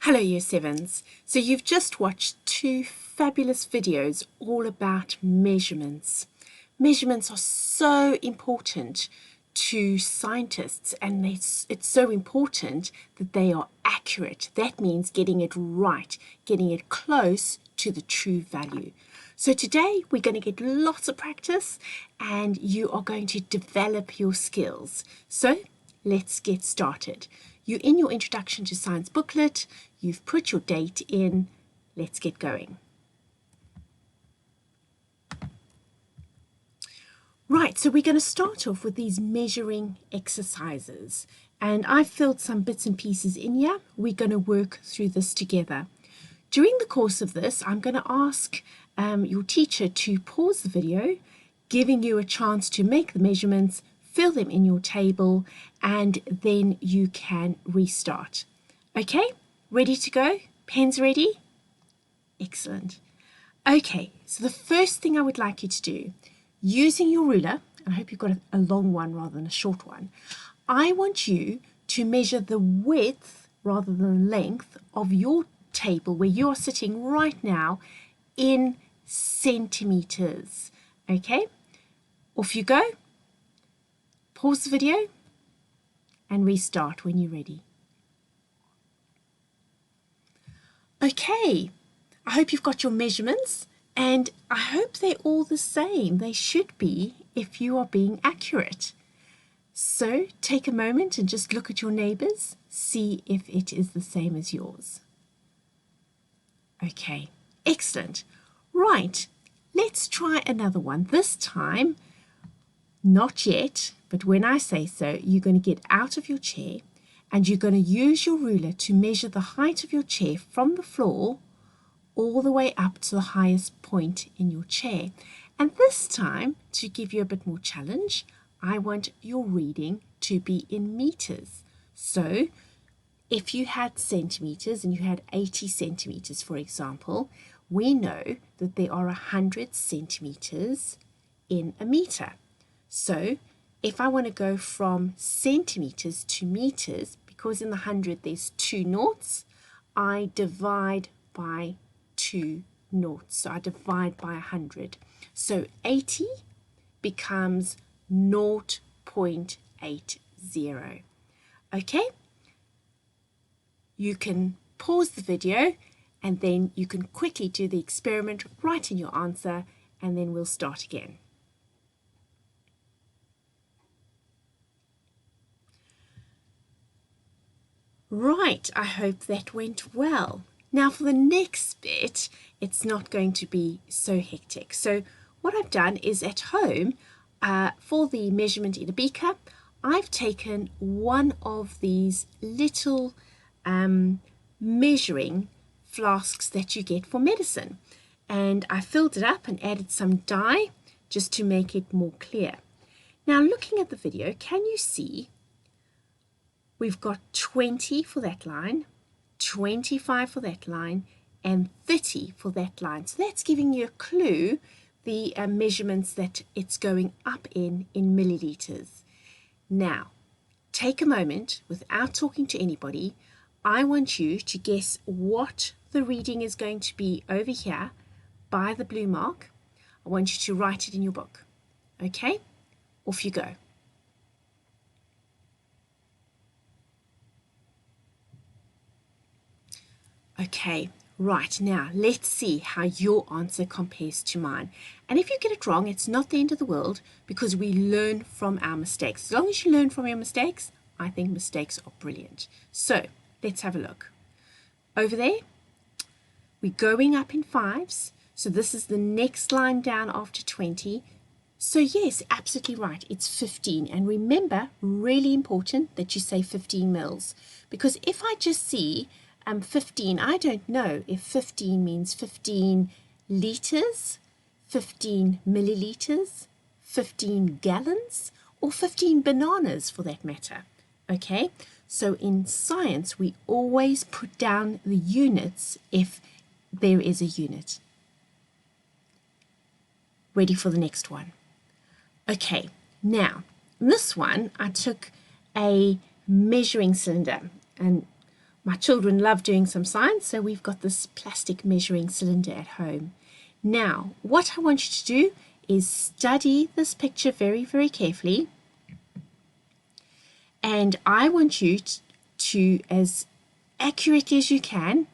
Hello Year 7s. So you've just watched two fabulous videos all about measurements. Measurements are so important to scientists, and it's so important that they are accurate. That means getting it right, getting it close to the true value. So today we're going to get lots of practice and you are going to develop your skills. So let's get started. You're in your Introduction to Science booklet. You've put your date in. Let's get going. Right, so we're going to start off with these measuring exercises. And I've filled some bits and pieces in here. We're going to work through this together. During the course of this, I'm going to ask your teacher to pause the video, giving you a chance to make the measurements, fill them in your table, and then you can restart. Okay, ready to go? Pens ready? Excellent. Okay, so the first thing I would like you to do, using your ruler, and I hope you've got a long one rather than a short one, I want you to measure the width rather than length of your table where you're sitting right now in centimeters. Okay, off you go. Pause the video and restart when you're ready. Okay, I hope you've got your measurements and I hope they're all the same. They should be if you are being accurate. So take a moment and just look at your neighbors, see if it is the same as yours. Okay, excellent. Right, let's try another one. This time, not yet, but when I say so, you're going to get out of your chair and you're going to use your ruler to measure the height of your chair from the floor all the way up to the highest point in your chair. And this time, to give you a bit more challenge, I want your reading to be in meters. So if you had centimeters and you had 80 centimeters, for example, we know that there are 100 centimeters in a meter. So if I want to go from centimeters to meters, because in the 100 there's 2 noughts, I divide by 2 noughts. So I divide by 100. So 80 becomes 0.80. Okay? You can pause the video and then you can quickly do the experiment, write in your answer, and then we'll start again. Right, I hope that went well. Now for the next bit, it's not going to be so hectic. So what I've done is at home, for the measurement in a beaker, I've taken one of these little measuring flasks that you get for medicine. And I filled it up and added some dye just to make it more clear. Now looking at the video, can you see we've got 20 for that line, 25 for that line, and 30 for that line. So that's giving you a clue, the measurements that it's going up in milliliters. Now, take a moment without talking to anybody. I want you to guess what the reading is going to be over here by the blue mark. I want you to write it in your book. Okay? Off you go. Okay, right, now let's see how your answer compares to mine. And if you get it wrong, it's not the end of the world because we learn from our mistakes. As long as you learn from your mistakes, I think mistakes are brilliant. So let's have a look. Over there, we're going up in 5s. So this is the next line down after 20. So yes, absolutely right, it's 15. And remember, really important that you say 15 mils. Because if I just see 15, I don't know if 15 means 15 liters, 15 milliliters, 15 gallons, or 15 bananas for that matter. Okay, so in science, we always put down the units if there is a unit. Ready for the next one. Okay, now, in this one, I took a measuring cylinder, and My children love doing some science, so we've got this plastic measuring cylinder at home. Now, what I want you to do is study this picture very, very carefully. And I want you to, as accurately as you can,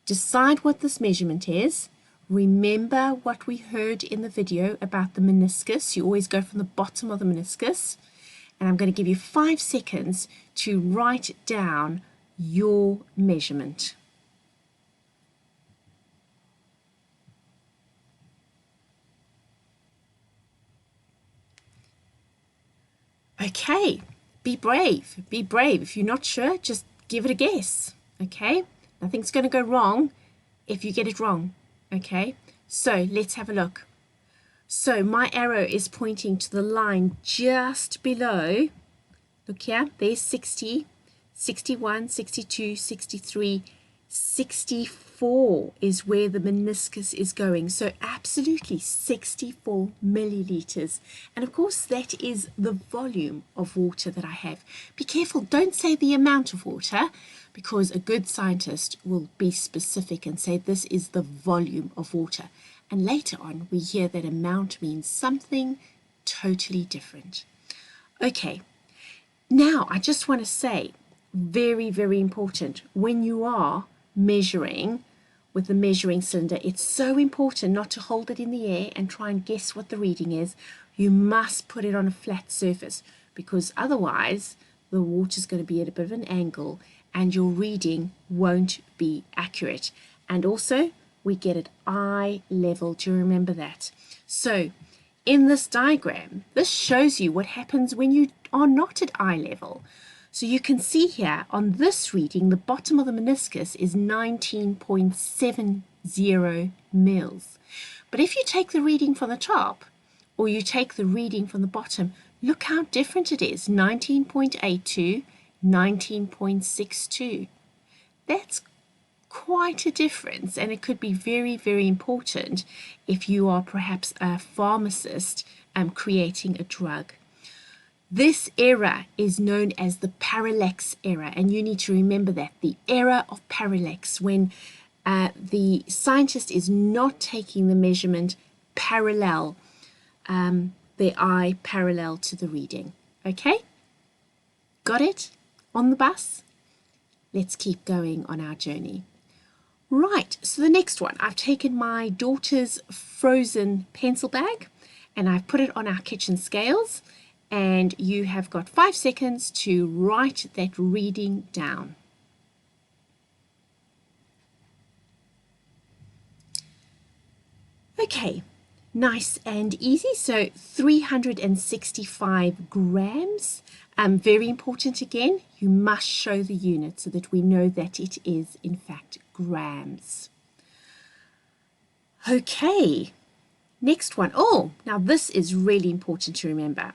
decide what this measurement is. Remember what we heard in the video about the meniscus. You always go from the bottom of the meniscus. And I'm going to give you 5 seconds to write down your measurement. Okay, be brave. Be brave. If you're not sure, just give it a guess. Okay, nothing's going to go wrong if you get it wrong. Okay, so let's have a look. So my arrow is pointing to the line just below. Look here, there's 60, 61, 62, 63, 64 is where the meniscus is going. So absolutely 64 milliliters. And of course that is the volume of water that I have. Be careful, don't say the amount of water, because a good scientist will be specific and say this is the volume of water. And later on, we hear that amount means something totally different. Okay, now I just want to say, very, very important, when you are measuring with the measuring cylinder, it's so important not to hold it in the air and try and guess what the reading is. You must put it on a flat surface, because otherwise the water is going to be at a bit of an angle and your reading won't be accurate. And also, we get it eye level. Do you remember that? So in this diagram, this shows you what happens when you are not at eye level. So you can see here on this reading, the bottom of the meniscus is 19.70 mils. But if you take the reading from the top, or you take the reading from the bottom, look how different it is. 19.82, 19.62. That's quite a difference, and it could be very, very important if you are perhaps a pharmacist creating a drug. This error is known as the parallax error, and you need to remember that, the error of parallax, when the scientist is not taking the measurement parallel, the eye parallel to the reading. Okay? Got it? On the bus? Let's keep going on our journey. Right, so the next one, I've taken my daughter's frozen pencil bag and I've put it on our kitchen scales, and you have got 5 seconds to write that reading down. Okay, nice and easy. So 365 grams. Very important again, you must show the unit so that we know that it is in fact grams. Okay, next one. Oh, now this is really important to remember.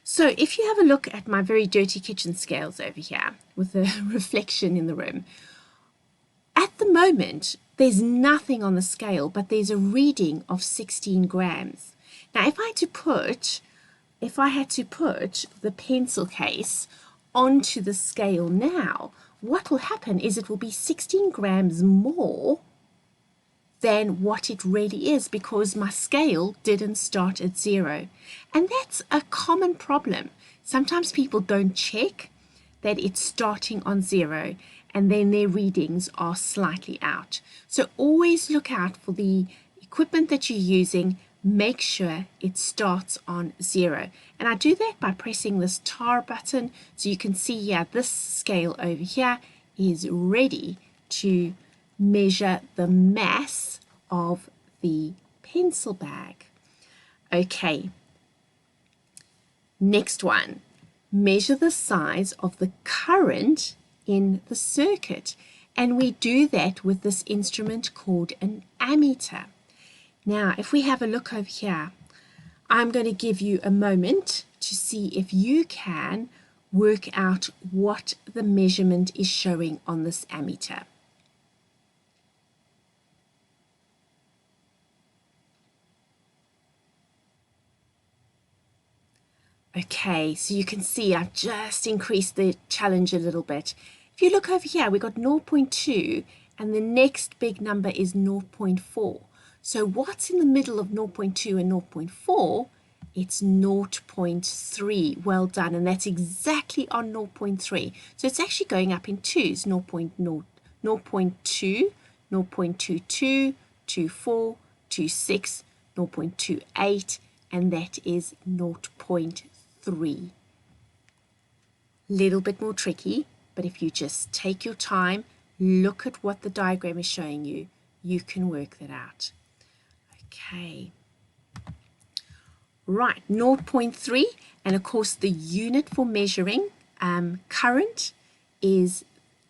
So if you have a look at my very dirty kitchen scales over here with a reflection in the room, at the moment there's nothing on the scale, but there's a reading of 16 grams. Now if I had to put the pencil case onto the scale now, what will happen is it will be 16 grams more than what it really is, because my scale didn't start at 0. And that's a common problem. Sometimes people don't check that it's starting on 0, and then their readings are slightly out. So always look out for the equipment that you're using. Make sure it starts on 0. And I do that by pressing this tar button. So you can see here, this scale over here is ready to measure the mass of the pencil bag. Okay, next one. Measure the size of the current in the circuit. And we do that with this instrument called an ammeter. Now, if we have a look over here, I'm going to give you a moment to see if you can work out what the measurement is showing on this ammeter. Okay, so you can see I've just increased the challenge a little bit. If you look over here, we got 0.2 and the next big number is 0.4. So what's in the middle of 0.2 and 0.4? It's 0.3. Well done. And that's exactly on 0.3. So it's actually going up in twos. 0.0, 0.2, 0.22, 24, 26, 0.28, and that is 0.3. Little bit more tricky, but if you just take your time, look at what the diagram is showing you, you can work that out. Okay. Right, 0.3, and of course the unit for measuring current is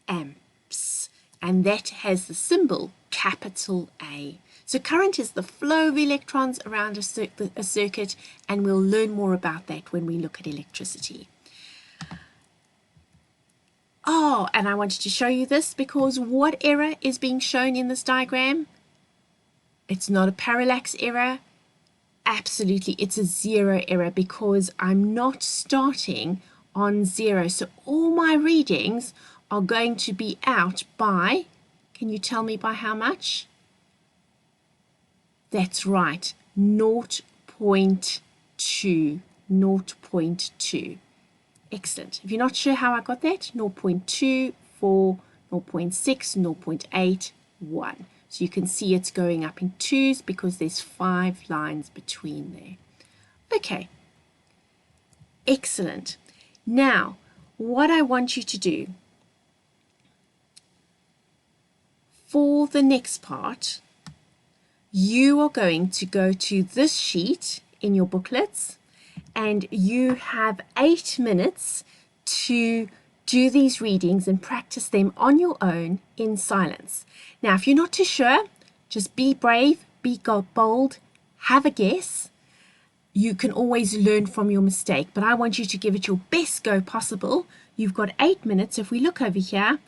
amps, and that has the symbol capital A. So current is the flow of electrons around a circuit, and we'll learn more about that when we look at electricity. Oh, and I wanted to show you this because what error is being shown in this diagram? It's not a parallax error. Absolutely, it's a zero error because I'm not starting on 0. So all my readings are going to be out by, can you tell me by how much? That's right, 0.2, 0.2. Excellent. If you're not sure how I got that, 0.2, 4, 0.6, 0.8, 1. So you can see it's going up in twos because there's 5 lines between there. Okay. Excellent. Now, what I want you to do for the next part, you are going to go to this sheet in your booklets and you have 8 minutes to do these readings and practice them on your own in silence. Now, if you're not too sure, just be brave, be bold, have a guess. You can always learn from your mistake, but I want you to give it your best go possible. You've got 8 minutes. If we look over here,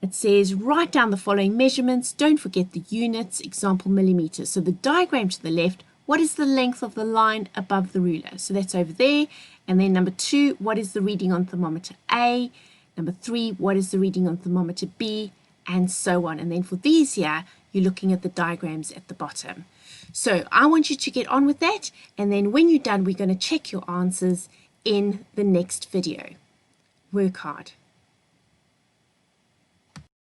it says write down the following measurements. Don't forget the units, example millimeters. So the diagram to the left, what is the length of the line above the ruler? So that's over there. And then number 2, what is the reading on thermometer A? Number 3, what is the reading on thermometer B? And so on. And then for these here, you're looking at the diagrams at the bottom. So I want you to get on with that. And then when you're done, we're going to check your answers in the next video. Work hard.